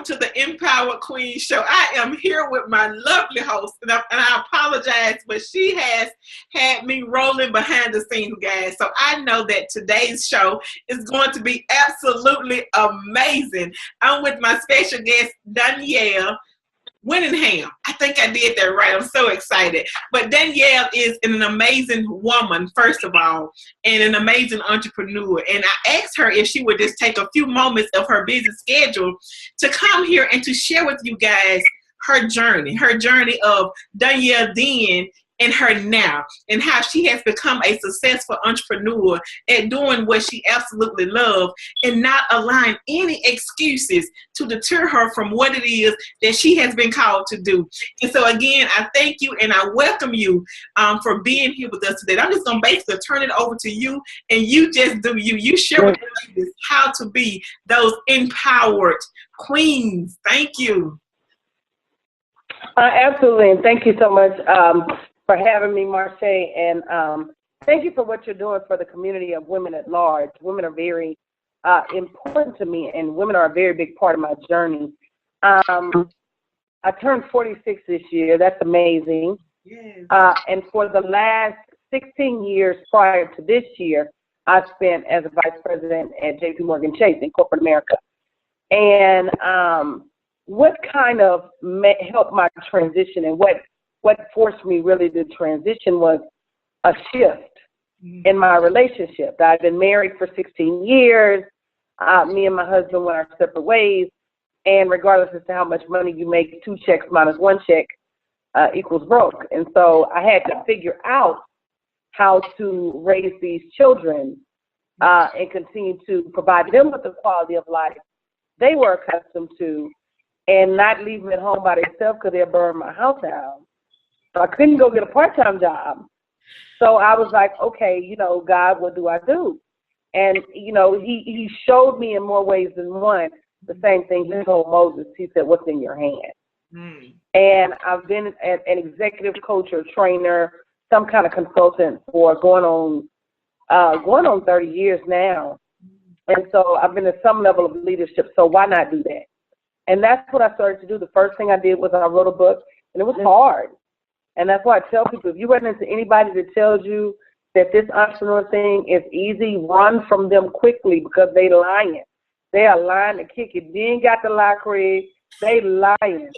welcome to the Empowered Queen Show. I am here with my lovely host, and I apologize, but she has had me rolling behind the scenes, guys. So I know that today's show is going to be absolutely amazing. I'm with my special guest, Dawniel Winningham. I think I did that right. I'm so excited. But Dawniel is an amazing woman, first of all, and an amazing entrepreneur. And I asked her if she would just take a few moments of her busy schedule to come here and to share with you guys her journey of Dawniel then and her now, and how she has become a successful entrepreneur at doing what she absolutely loves and not allowing any excuses to deter her from what it is that she has been called to do. And so again, I thank you and I welcome you for being here with us today. I'm just going to basically turn it over to you, and you just do you. You share with us how to be those empowered queens. Thank you. Absolutely, and thank you so much for having me, Marshea, and thank you for what you're doing for the community of women at large. Women are very important to me, and women are a very big part of my journey. I turned 46 this year. That's amazing. Yes. And for the last 16 years prior to this year, I spent as a vice president at JP Chase in corporate America. And what kind of helped my transition, and what forced me really to transition, was a shift in my relationship. I've been married for 16 years. Me and my husband went our separate ways. And regardless as to how much money you make, 2 checks minus 1 check equals broke. And so I had to figure out how to raise these children and continue to provide them with the quality of life they were accustomed to, and not leave them at home by themselves because they'll burn my house down. So I couldn't go get a part-time job. So I was like, okay, God, what do I do? And, he showed me in more ways than one the same thing he told Moses. He said, what's in your hand? And I've been an executive coach or trainer, some kind of consultant for going on 30 years now. And so I've been at some level of leadership, so why not do that? And that's what I started to do. The first thing I did was I wrote a book, and it was hard. And that's why I tell people, if you run into anybody that tells you that this entrepreneur thing is easy, run from them quickly, because they lying. They are lying to kick it. You ain't got the lie, Craig. They lying.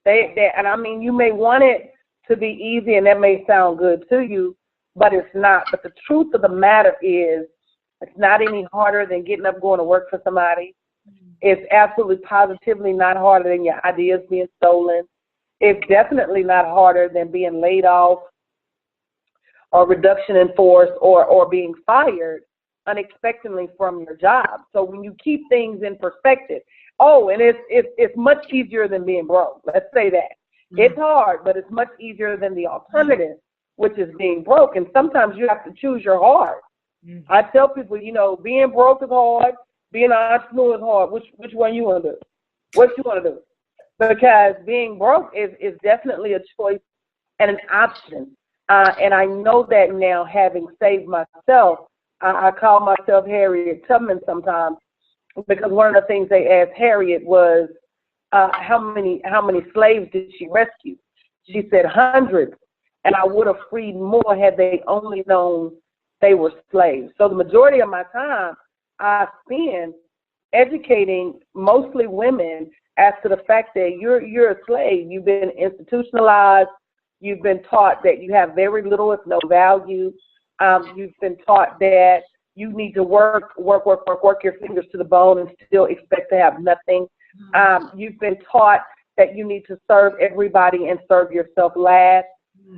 And I mean, you may want it to be easy, and that may sound good to you, but it's not. But the truth of the matter is, it's not any harder than getting up, going to work for somebody. It's absolutely positively not harder than your ideas being stolen. It's definitely not harder than being laid off or reduction in force or being fired unexpectedly from your job. So when you keep things in perspective, and it's much easier than being broke. Let's say that. It's hard, but it's much easier than the alternative, which is being broke. And sometimes you have to choose your heart. I tell people, being broke is hard, being an entrepreneur is hard. Which one you want to do? What you want to do? Because being broke is definitely a choice and an option. And I know that now, having saved myself. I call myself Harriet Tubman sometimes, because one of the things they asked Harriet was, how many slaves did she rescue? She said hundreds, and I would have freed more had they only known they were slaves. So the majority of my time I spend educating mostly women as to the fact that you're a slave. You've been institutionalized. You've been taught that you have very little, if no value. You've been taught that you need to work your fingers to the bone and still expect to have nothing. You've been taught that you need to serve everybody and serve yourself last.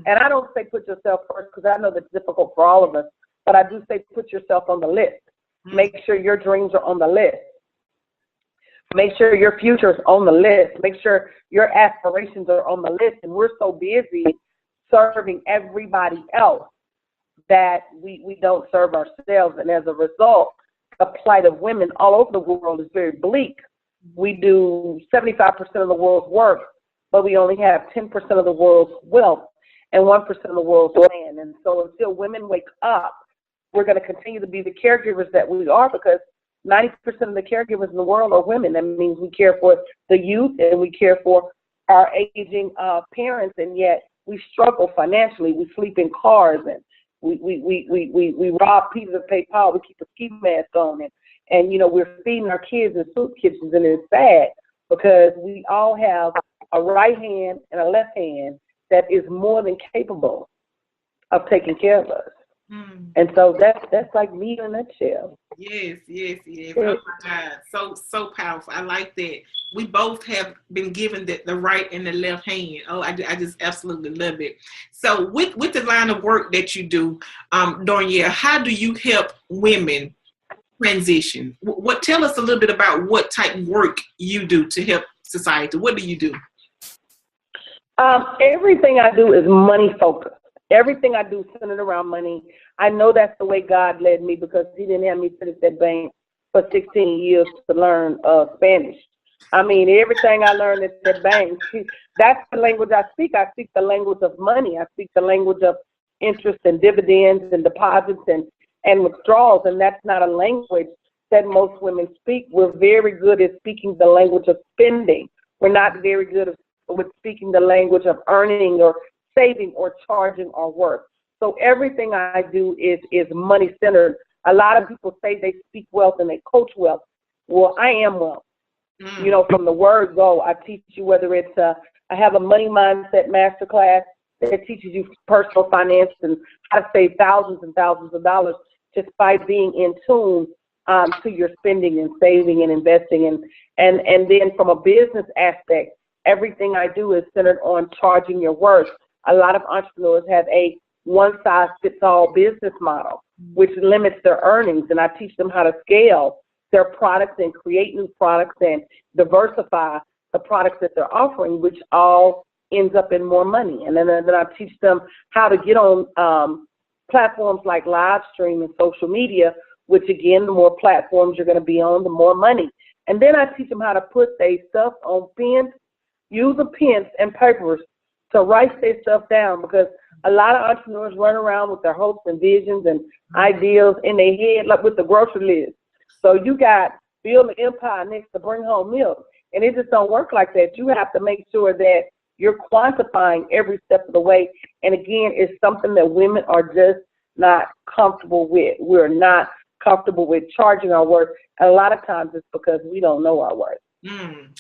And I don't say put yourself first, because I know that's difficult for all of us, but I do say put yourself on the list. Make sure your dreams are on the list. Make sure your future is on the list. Make sure your aspirations are on the list. And we're so busy serving everybody else that we don't serve ourselves. And as a result, the plight of women all over the world is very bleak. We do 75% of the world's work, but we only have 10% of the world's wealth and 1% of the world's land. And so until women wake up, we're going to continue to be the caregivers that we are, because 90% of the caregivers in the world are women. That means we care for the youth and we care for our aging parents, and yet we struggle financially. We sleep in cars, and we rob Peter to pay Paul. We keep a ski mask on, and we're feeding our kids in soup kitchens, and it's sad because we all have a right hand and a left hand that is more than capable of taking care of us. And so that's like me in a nutshell. Yes. Oh my God, so powerful. I like that. We both have been given the right and the left hand. Oh, I just absolutely love it. So with the line of work that you do, Dawniel, how do you help women transition? Tell us a little bit about what type of work you do to help society. What do you do? Everything I do is money focused. Everything I do centered around money. I know that's the way God led me because he didn't have me sit at that bank for 16 years to learn Spanish. I mean, everything I learned at that bank, that's the language I speak. I speak the language of money. I speak the language of interest and dividends and deposits and withdrawals, and that's not a language that most women speak. We're very good at speaking the language of spending. We're not very good with speaking the language of earning or saving or charging our work. So everything I do is money centered. A lot of people say they speak wealth and they coach wealth. Well, I am wealth. From the word go, I teach you whether it's I have a money mindset masterclass that teaches you personal finance and how to save thousands and thousands of dollars just by being in tune to your spending and saving and investing. And then from a business aspect, everything I do is centered on charging your worth. A lot of entrepreneurs have a one-size-fits-all business model, which limits their earnings, and I teach them how to scale their products and create new products and diversify the products that they're offering, which all ends up in more money. And then I teach them how to get on platforms like live stream and social media, which again, the more platforms you're going to be on, the more money. And then I teach them how to put their stuff on pens, use a pen and papers to write their stuff down, because a lot of entrepreneurs run around with their hopes and visions and ideals in their head, like with the grocery list. So you got build an empire next to bring home milk, and it just don't work like that. You have to make sure that you're quantifying every step of the way. And again, it's something that women are just not comfortable with. We're not comfortable with charging our worth. And a lot of times it's because we don't know our worth.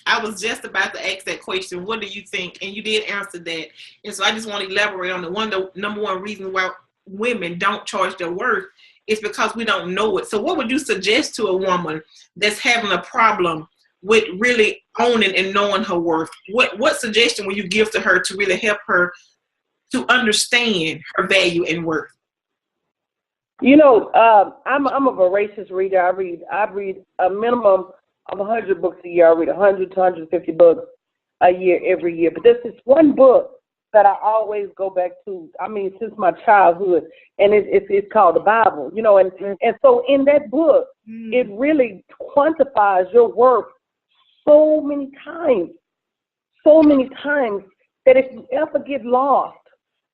I was just about to ask that question. What do you think? And you did answer that. And so I just want to elaborate on the number one reason why women don't charge their worth is because we don't know it. So what would you suggest to a woman that's having a problem with really owning and knowing her worth? What suggestion would you give to her to really help her to understand her value and worth? I'm a voracious reader. I read a minimum of 100 books a year. I read 100 to 150 books a year every year. But there's this one book that I always go back to, since my childhood, and it's called the Bible, and so in that book, it really quantifies your worth so many times that if you ever get lost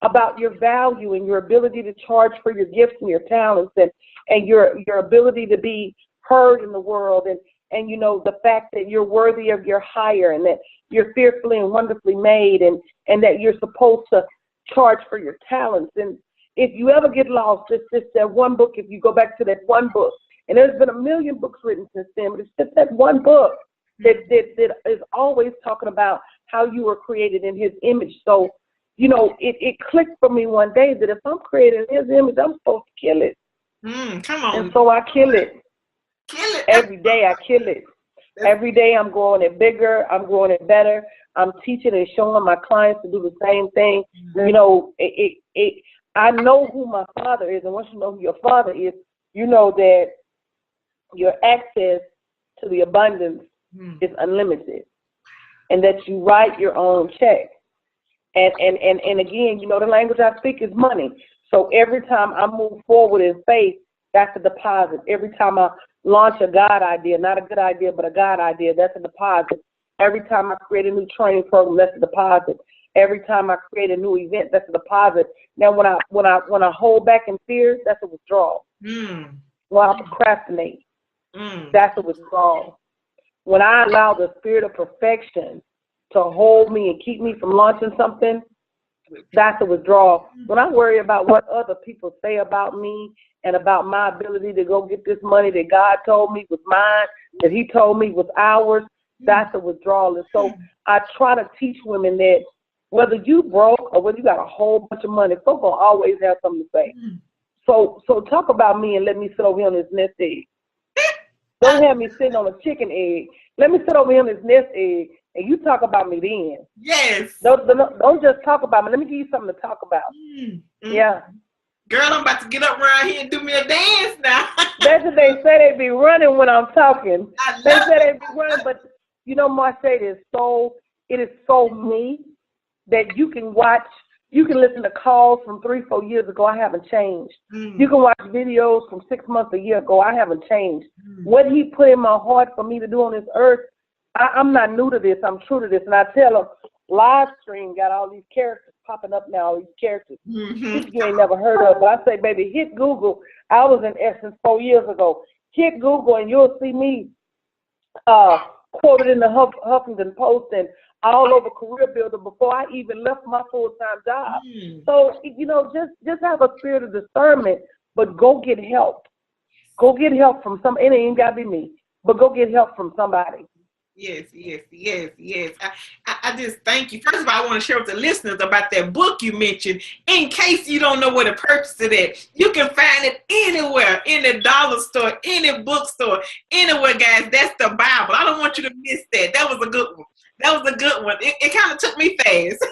about your value and your ability to charge for your gifts and your talents and your ability to be heard in the world and the fact that you're worthy of your hire and that you're fearfully and wonderfully made and that you're supposed to charge for your talents. And if you ever get lost, it's just that one book. If you go back to that one book, and there's been a million books written since then, but it's just that one book that is always talking about how you were created in his image. So, it clicked for me one day that if I'm created in his image, I'm supposed to kill it. Come on. And so I kill it. Every day I kill it. Every day I'm growing it bigger. I'm growing it better. I'm teaching and showing my clients to do the same thing. I know who my father is, and once you know who your father is, you know that your access to the abundance is unlimited, and that you write your own check. And again, the language I speak is money. So every time I move forward in faith, that's a deposit. Every time I launch a God idea, not a good idea, but a God idea, that's a deposit. Every time I create a new training program, that's a deposit. Every time I create a new event, that's a deposit. Now, when I hold back in fear, that's a withdrawal. When I procrastinate, That's a withdrawal. When I allow the spirit of perfection to hold me and keep me from launching something, that's a withdrawal. When I worry about what other people say about me and about my ability to go get this money that God told me was mine, that he told me was ours, that's a withdrawal. And so I try to teach women that whether you broke or whether you got a whole bunch of money, folks will always have something to say. So talk about me and let me sit over here on this nest egg. Don't have me sitting on a chicken egg. Let me sit over here on this nest egg and you talk about me then. Yes. Don't just talk about me. Let me give you something to talk about. Yeah. Girl, I'm about to get up around here and do me a dance now. That's what they say. They be running when I'm talking. They say they be running, but you know, Marshea, it is so me that you can watch. You can listen to calls from 3-4 years ago. I haven't changed. You can watch videos from 6 months, a year ago. I haven't changed. What he put in my heart for me to do on this earth, I'm not new to this. I'm true to this. And I tell them, live stream got all these characters popping up now, all these characters you ain't never heard of. But I say, baby, hit Google. I was in Essence 4 years ago. Hit Google and you'll see me quoted in the Huffington Post and all over Career Builder before I even left my full-time job. So, you know, just have a spirit of discernment, but go get help. Go get help from some. It ain't got to be me, but go get help from somebody. Yes. I just thank you. First of all, I want to share with the listeners about that book you mentioned. In case you don't know where to purchase it at, you can find it anywhere, in the dollar store, any bookstore, anywhere, guys. That's the Bible. I don't want you to miss that. That was a good one. It kind of took me fast.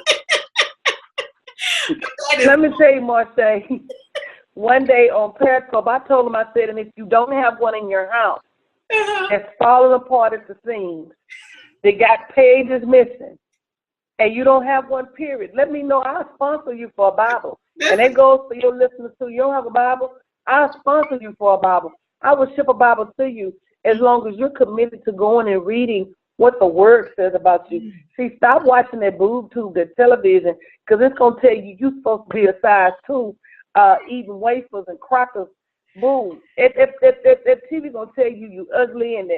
Let me tell you, Marshea. One day on Periscope, I told him, I said, and if you don't have one in your house, that's falling apart at the seams, they got pages missing, and you don't have one, period, let me know. I'll sponsor you for a Bible. And it goes for your listeners too. You don't have a Bible? I'll sponsor you for a Bible. I will ship a Bible to you as long as you're committed to going and reading what the word says about you. See, stop watching that boob tube, that television, because it's going to tell you you're supposed to be a size 2, eating wafers and crackers. Boom. That TV going to tell you you ugly and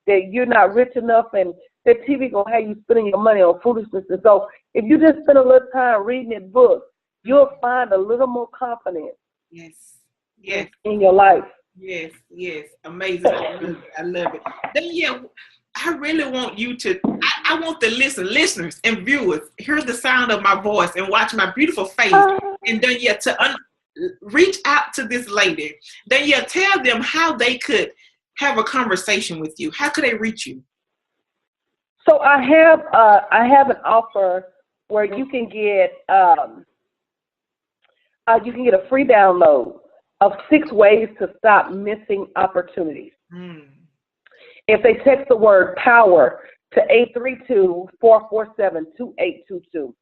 that you're not rich enough, and that TV going to have you spending your money on foolishness. And so if you just spend a little time reading that book, you'll find a little more confidence in your life. Yes. Amazing. I love it. Then, I really want you to, I want the listeners and viewers, hear the sound of my voice and watch my beautiful face. And then, reach out to this lady. Then, tell them how they could have a conversation with you. How could they reach you? So I have an offer where you can get a free download of 6 ways to stop missing opportunities. If they text the word power to 832-447-2822,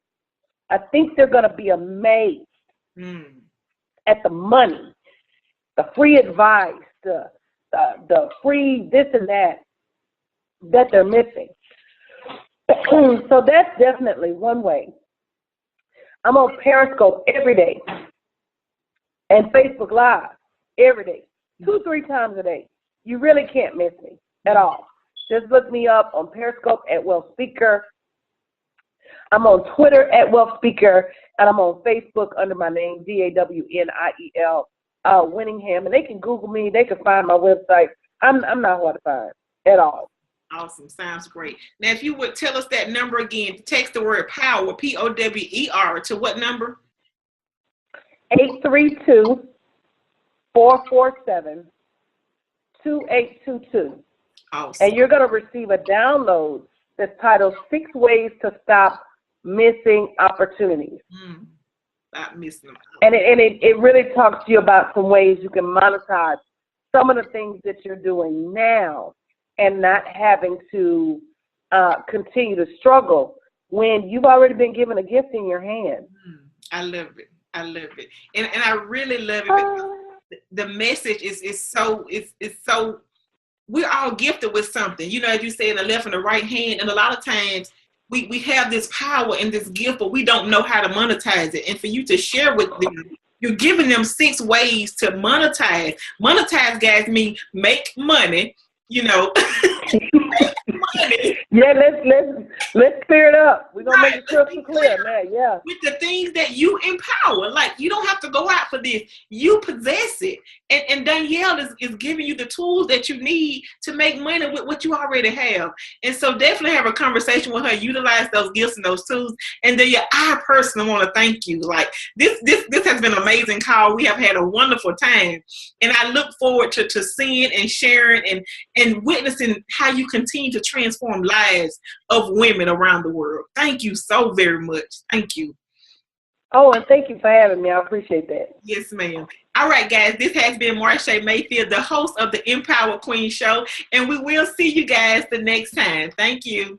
I think they're going to be amazed at the money, the free advice, the free this and that they're missing. So that's definitely one way. I'm on Periscope every day and Facebook Live every day, 2-3 times a day. You really can't miss me at all. Just look me up on Periscope at Wealthspeaker. I'm on Twitter at Wealthspeaker, and I'm on Facebook under my name, Dawniel Winningham. And they can Google me. They can find my website. I'm not hard to find at all. Awesome. Sounds great. Now, if you would tell us that number again, text the word power, POWER, to what number? 832-447-2822. Awesome. And you're going to receive a download that's titled 6 Ways to Stop Missing Opportunities. Stop missing them. And it really talks to you about some ways you can monetize some of the things that you're doing now and not having to continue to struggle when you've already been given a gift in your hand. I love it. And I really love it. The message is so we're all gifted with something, as you say, in the left and the right hand. And a lot of times we have this power and this gift, but we don't know how to monetize it. And for you to share with them, you're giving them 6 ways to monetize. Monetize, guys, mean make money you know, money. Yeah, let's clear it up. We're gonna Right, make it crystal clear, man. Yeah. with the things that you empower. Like, you don't have to go out for this. You possess it. And Dawniel is giving you the tools that you need to make money with what you already have. And so definitely have a conversation with her, utilize those gifts and those tools. And then, yeah, I personally want to thank you. Like, this has been an amazing call. We have had a wonderful time. And I look forward to seeing and sharing and witnessing how you continue to transform lives of women around the world. Thank you so very much. Thank you. Oh, and thank you for having me. I appreciate that. Yes, ma'am. All right, guys, this has been Marshea Mayfield, the host of the Empower Queen Show, and we will see you guys the next time. Thank you.